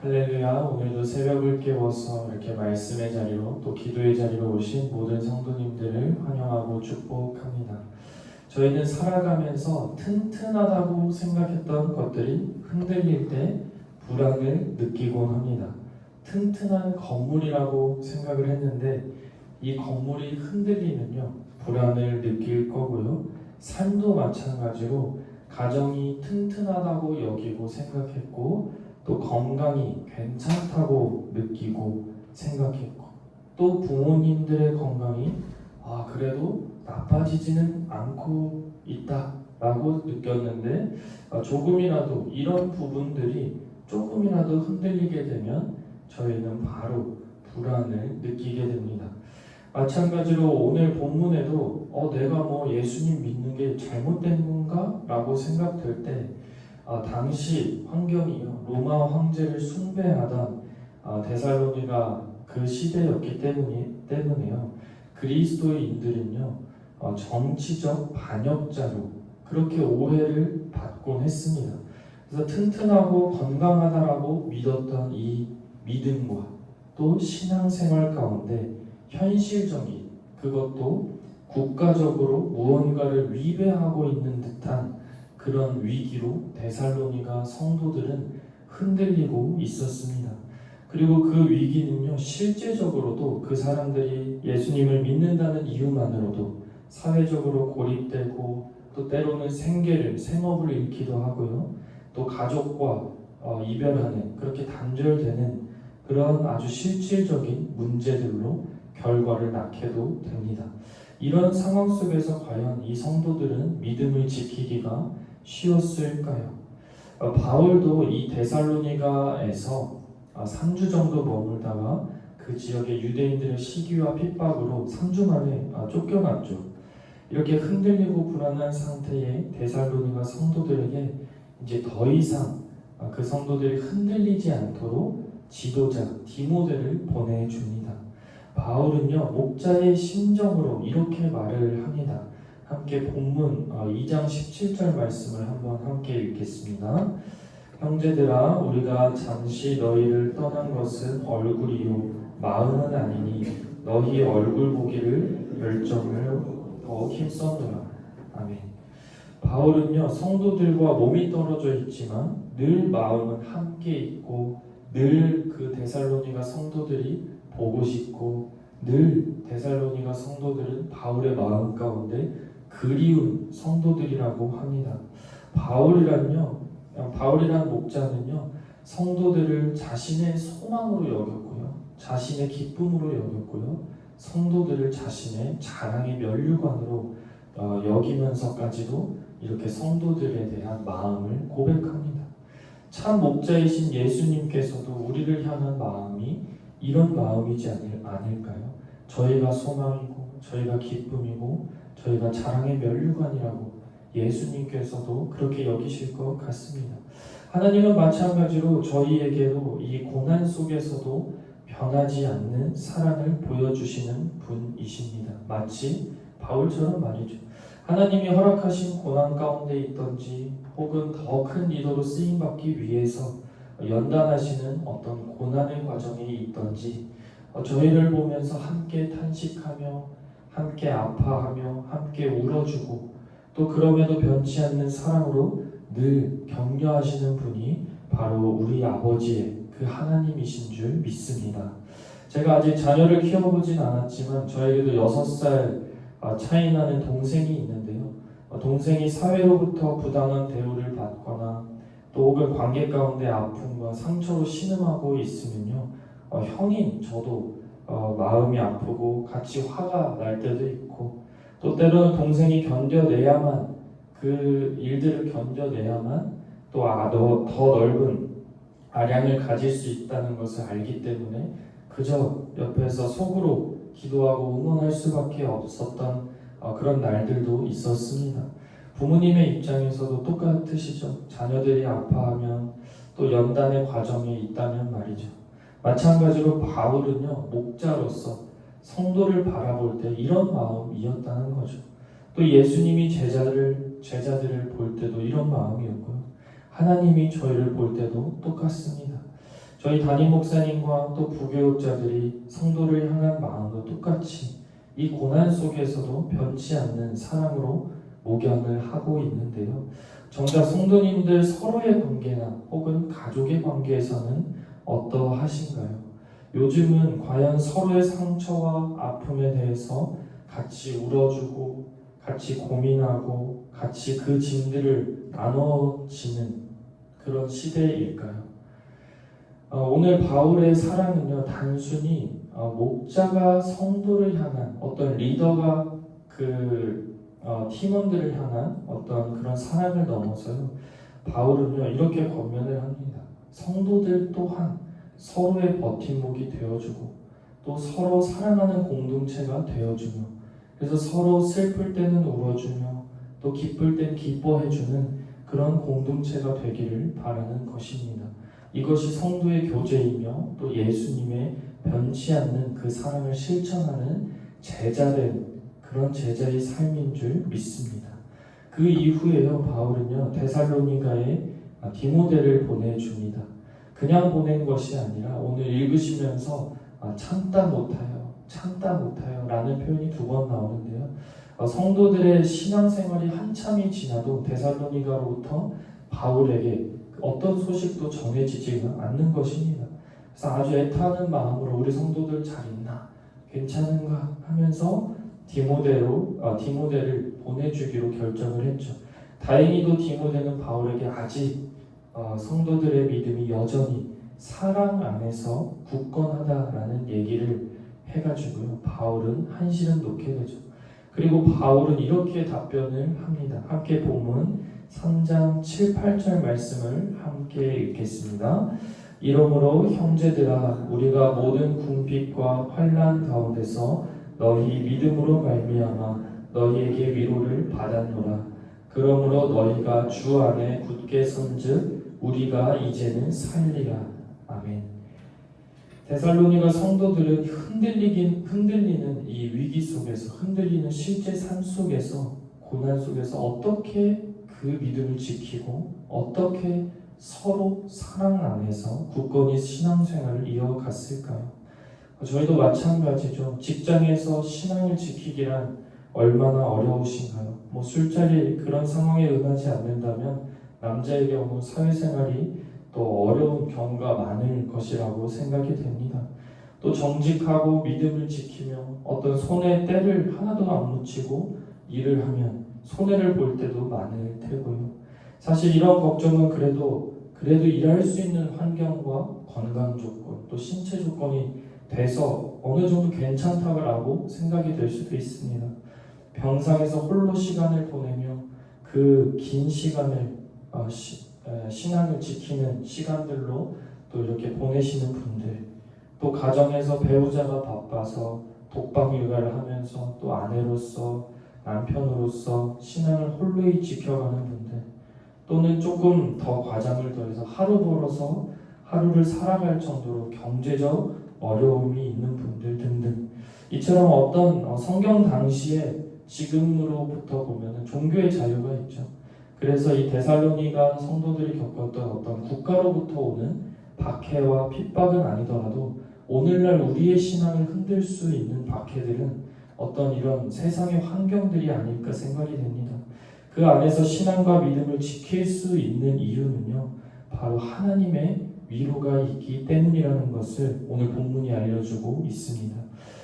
할렐루야. 오늘도 새벽을 깨워서 이렇게 말씀의 자리로 또 기도의 자리로 오신 모든 성도님들을 환영하고 축복합니다. 저희는 살아가면서 튼튼하다고 생각했던 것들이 흔들릴 때 불안을 느끼곤 합니다. 튼튼한 건물이라고 생각을 했는데 이 건물이 흔들리면요 불안을 느낄 거고요. 삶도 마찬가지로 가정이 튼튼하다고 여기고 생각했고 또 건강이 괜찮다고 느끼고 생각했고 또 부모님들의 건강이 그래도 나빠지지는 않고 있다라고 느꼈는데 조금이라도 이런 부분들이 조금이라도 흔들리게 되면 저희는 바로 불안을 느끼게 됩니다. 마찬가지로 오늘 본문에도 내가 예수님 믿는 게 잘못된 건가? 라고 생각될 때 당시 환경이요 로마 황제를 숭배하던 데살로니가 그 시대였기 때문에요 그리스도인들은요 정치적 반역자로 그렇게 오해를 받곤 했습니다. 그래서 튼튼하고 건강하다라고 믿었던 이 믿음과 또 신앙생활 가운데 현실적인 그것도 국가적으로 무언가를 위배하고 있는 듯한 그런 위기로 데살로니가 성도들은 흔들리고 있었습니다. 그리고 그 위기는요 실제적으로도 그 사람들이 예수님을 믿는다는 이유만으로도 사회적으로 고립되고 또 때로는 생업을 잃기도 하고요 또 가족과 이별하는 그렇게 단절되는 그런 아주 실질적인 문제들로 결과를 낳게도 됩니다. 이런 상황 속에서 과연 이 성도들은 믿음을 지키기가 쉬웠을까요? 바울도 이 데살로니가에서 3주 정도 머물다가 그 지역의 유대인들의 시기와 핍박으로 3주 만에 쫓겨났죠. 이렇게 흔들리고 불안한 상태의 데살로니가 성도들에게 이제 더 이상 그 성도들이 흔들리지 않도록 지도자 디모데를 보내줍니다. 바울은요 목자의 심정으로 이렇게 말을 합니다. 함께 본문 2장 17절 말씀을 한번 함께 읽겠습니다. 형제들아 우리가 잠시 너희를 떠난 것은 얼굴이요 마음은 아니니 너희 얼굴 보기를 열정을 더 힘썼노라. 아멘. 바울은요 성도들과 몸이 떨어져 있지만 늘 마음은 함께 있고 늘 그 데살로니가 성도들이 보고 싶고 늘 데살로니가 성도들은 바울의 마음 가운데 그리운 성도들이라고 합니다. 바울이란 목자는요 성도들을 자신의 소망으로 여겼고요 자신의 기쁨으로 여겼고요 성도들을 자신의 자랑의 면류관으로 여기면서까지도 이렇게 성도들에 대한 마음을 고백합니다. 참 목자이신 예수님께서도 우리를 향한 마음이 이런 마음이지 않을까요? 저희가 소망이고 저희가 기쁨이고 저희가 자랑의 면류관이라고 예수님께서도 그렇게 여기실 것 같습니다. 하나님은 마찬가지로 저희에게도 이 고난 속에서도 변하지 않는 사랑을 보여주시는 분이십니다. 마치 바울처럼 말이죠. 하나님이 허락하신 고난 가운데 있던지 혹은 더 큰 리더로 쓰임받기 위해서 연단하시는 어떤 고난의 과정에 있던지 저희를 보면서 함께 탄식하며 함께 아파하며 함께 울어주고 또 그럼에도 변치 않는 사랑으로 늘 격려하시는 분이 바로 우리 아버지의 그 하나님이신 줄 믿습니다. 제가 아직 자녀를 키워보진 않았지만 저에게도 6살 차이 나는 동생이 있는데요. 동생이 사회로부터 부당한 대우를 받거나 또 혹은 관계 가운데 아픔과 상처로 신음하고 있으면요 형인 저도 마음이 아프고 같이 화가 날 때도 있고 또 때로는 동생이 견뎌내야만 그 일들을 견뎌내야만 또 더 넓은 아량을 가질 수 있다는 것을 알기 때문에 그저 옆에서 속으로 기도하고 응원할 수밖에 없었던 그런 날들도 있었습니다. 부모님의 입장에서도 똑같으시죠. 자녀들이 아파하면 또 연단의 과정에 있다면 말이죠. 마찬가지로 바울은요 목자로서 성도를 바라볼 때 이런 마음이었다는 거죠. 또 예수님이 제자들을 볼 때도 이런 마음이었고요. 하나님이 저희를 볼 때도 똑같습니다. 저희 담임 목사님과 또 부교육자들이 성도를 향한 마음도 똑같이 이 고난 속에서도 변치 않는 사랑으로 목양을 하고 있는데요. 정작 성도님들 서로의 관계나 혹은 가족의 관계에서는 어떠하신가요? 요즘은 과연 서로의 상처와 아픔에 대해서 같이 울어주고 같이 고민하고 같이 그 짐들을 나눠지는 그런 시대일까요? 오늘 바울의 사랑은요, 단순히 목자가 성도를 향한 어떤 리더가 팀원들을 향한 어떤 그런 사랑을 넘어서요, 바울은요 이렇게 권면을 합니다. 성도들 또한 서로의 버팀목이 되어주고 또 서로 사랑하는 공동체가 되어주며, 그래서 서로 슬플 때는 울어주며 또 기쁠 땐 기뻐해주는 그런 공동체가 되기를 바라는 것입니다. 이것이 성도의 교제이며 또 예수님의 변치 않는 그 사랑을 실천하는 제자된 그런 제자의 삶인 줄 믿습니다. 그 이후에요, 바울은요 데살로니가에 디모데를 보내줍니다. 그냥 보낸 것이 아니라 오늘 읽으시면서 참다 못하여 라는 표현이 2번 나오는데요. 성도들의 신앙생활이 한참이 지나도 데살로니가로부터 바울에게 어떤 소식도 전해지지가 않는 것입니다. 그래서 아주 애타는 마음으로 우리 성도들 잘 있나? 괜찮은가? 하면서 디모데를 보내주기로 결정을 했죠. 다행히도 디모데는 바울에게 아직 성도들의 믿음이 여전히 사랑 안에서 굳건하다라는 얘기를 해가지고요, 바울은 한시름 놓게 되죠. 그리고 바울은 이렇게 답변을 합니다. 함께 본문 3장 7, 8절 말씀을 함께 읽겠습니다. 이러므로 형제들아, 우리가 모든 궁핍과 환난 가운데서 너희 믿음으로 말미암아 너희에게 위로를 받았노라. 그러므로 너희가 주 안에 굳게 선즉 우리가 이제는 살리라. 아멘. 데살로니가 성도들은 흔들리는 이 위기 속에서, 흔들리는 실제 삶 속에서, 고난 속에서 어떻게 그 믿음을 지키고 어떻게 서로 사랑 안에서 굳건히 신앙생활을 이어갔을까요? 저희도 마찬가지죠. 직장에서 신앙을 지키기란 얼마나 어려우신가요? 술자리 그런 상황에 응하지 않는다면 남자의 경우 사회생활이 또 어려운 경우가 많을 것이라고 생각이 됩니다. 또 정직하고 믿음을 지키며 어떤 손에 때를 하나도 안 묻히고 일을 하면 손해를 볼 때도 많을 테고요. 사실 이런 걱정은 그래도 일할 수 있는 환경과 건강 조건, 또 신체 조건이 돼서 어느 정도 괜찮다고 생각이 될 수도 있습니다. 병상에서 홀로 시간을 보내며 그 긴 시간을 신앙을 지키는 시간들로 또 이렇게 보내시는 분들, 또 가정에서 배우자가 바빠서 독방 육아를 하면서 또 아내로서 남편으로서 신앙을 홀로이 지켜가는 분들, 또는 조금 더 과장을 더해서 하루 벌어서 하루를 살아갈 정도로 경제적 어려움이 있는 분들 등등, 이처럼 어떤 성경 당시에 지금으로부터 보면 종교의 자유가 있죠. 그래서 이 데살로니가 성도들이 겪었던 어떤 국가로부터 오는 박해와 핍박은 아니더라도 오늘날 우리의 신앙을 흔들 수 있는 박해들은 어떤 이런 세상의 환경들이 아닐까 생각이 됩니다. 그 안에서 신앙과 믿음을 지킬 수 있는 이유는요, 바로 하나님의 위로가 있기 때문이라는 것을 오늘 본문이 알려주고 있습니다.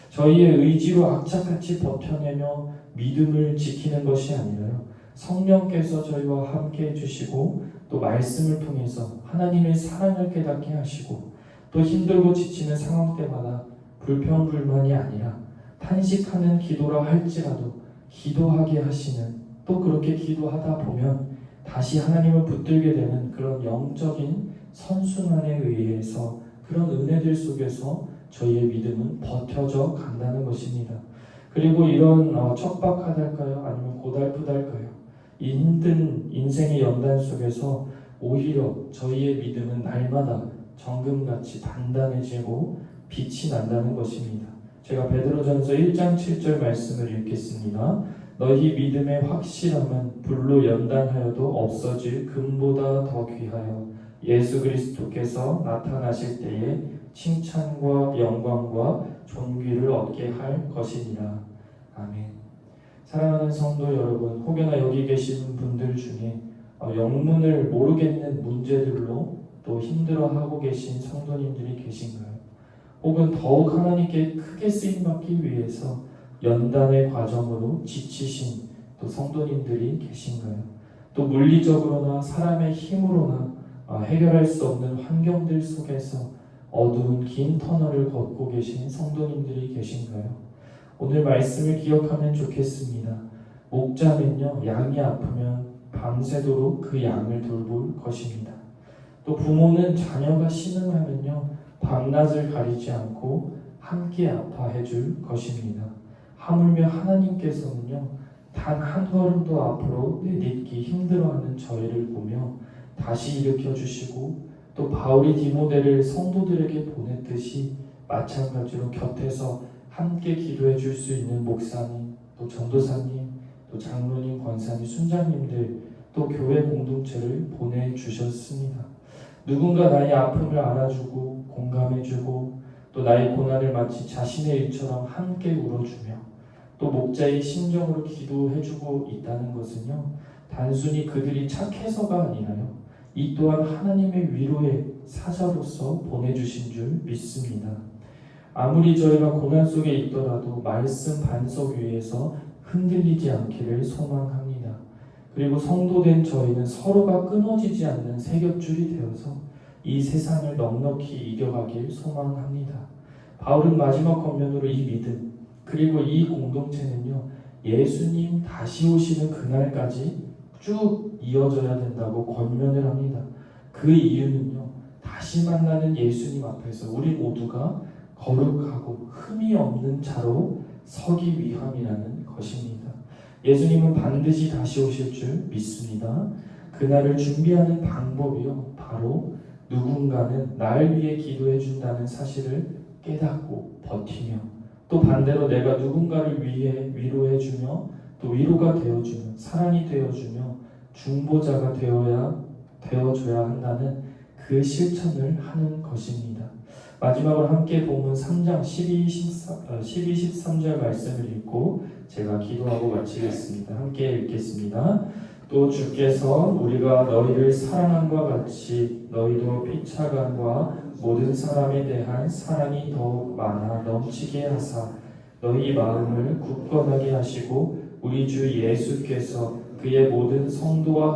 저희의 의지로 악착같이 버텨내며 믿음을 지키는 것이 아니라요, 성령께서 저희와 함께 해주시고 또 말씀을 통해서 하나님의 사랑을 깨닫게 하시고 또 힘들고 지치는 상황 때마다 불평불만이 아니라 탄식하는 기도라 할지라도 기도하게 하시는, 또 그렇게 기도하다 보면 다시 하나님을 붙들게 되는 그런 영적인 선순환에 의해서 그런 은혜들 속에서 저희의 믿음은 버텨져 간다는 것입니다. 그리고 이런 척박하달까요? 아니면 고달프달까요? 이 힘든 인생의 연단 속에서 오히려 저희의 믿음은 날마다 정금같이 단단해지고 빛이 난다는 것입니다. 제가 베드로전서 1장 7절 말씀을 읽겠습니다. 너희 믿음의 확실함은 불로 연단하여도 없어질 금보다 더 귀하여 예수 그리스도께서 나타나실 때에 칭찬과 영광과 존귀를 얻게 할 것이니라. 아멘. 사랑하는 성도 여러분, 혹여나 여기 계신 분들 중에 영문을 모르겠는 문제들로 또 힘들어하고 계신 성도님들이 계신가요? 혹은 더욱 하나님께 크게 쓰임받기 위해서 연단의 과정으로 지치신 또 성도님들이 계신가요? 또 물리적으로나 사람의 힘으로나 해결할 수 없는 환경들 속에서 어두운 긴 터널을 걷고 계신 성도님들이 계신가요? 오늘 말씀을 기억하면 좋겠습니다. 목자는요, 양이 아프면 밤새도록 그 양을 돌볼 것입니다. 또 부모는 자녀가 신음하면요, 밤낮을 가리지 않고 함께 아파해 줄 것입니다. 하물며 하나님께서는요, 단 한 걸음도 앞으로 내딛기 힘들어하는 저희를 보며 다시 일으켜 주시고 또 바울이 디모데를 성도들에게 보냈듯이 마찬가지로 곁에서 함께 기도해 줄 수 있는 목사님, 또 전도사님, 또 장로님, 권사님, 순장님들, 또 교회 공동체를 보내주셨습니다. 누군가 나의 아픔을 알아주고 공감해주고 또 나의 고난을 마치 자신의 일처럼 함께 울어주며 또 목자의 심정으로 기도해주고 있다는 것은요, 단순히 그들이 착해서가 아니라요, 이 또한 하나님의 위로의 사자로서 보내주신 줄 믿습니다. 아무리 저희가 고난 속에 있더라도 말씀 반석 위에서 흔들리지 않기를 소망합니다. 그리고 성도된 저희는 서로가 끊어지지 않는 세겹줄이 되어서 이 세상을 넉넉히 이겨가길 소망합니다. 바울은 마지막 권면으로 이 믿음 그리고 이 공동체는요, 예수님 다시 오시는 그날까지 쭉 이어져야 된다고 권면을 합니다. 그 이유는요, 다시 만나는 예수님 앞에서 우리 모두가 거룩하고 흠이 없는 자로 서기 위함이라는 것입니다. 예수님은 반드시 다시 오실 줄 믿습니다. 그날을 준비하는 방법이요, 바로 누군가는 날 위해 기도해 준다는 사실을 깨닫고 버티며 또 반대로 내가 누군가를 위해 위로해 주며 또 위로가 되어주며 사랑이 되어주며 중보자가 되어줘야 한다는 그 실천을 하는 것입니다. 마지막으로 함께 본문 3장 12, 13절 말씀을 읽고 제가 기도하고 마치겠습니다. 함께 읽겠습니다. 또 주께서 우리가 너희를 사랑함과 같이 너희도 피차간과 모든 사람에 대한 사랑이 더욱 많아 넘치게 하사 너희 마음을 굳건하게 하시고 우리 주 예수께서 그의 모든 성도와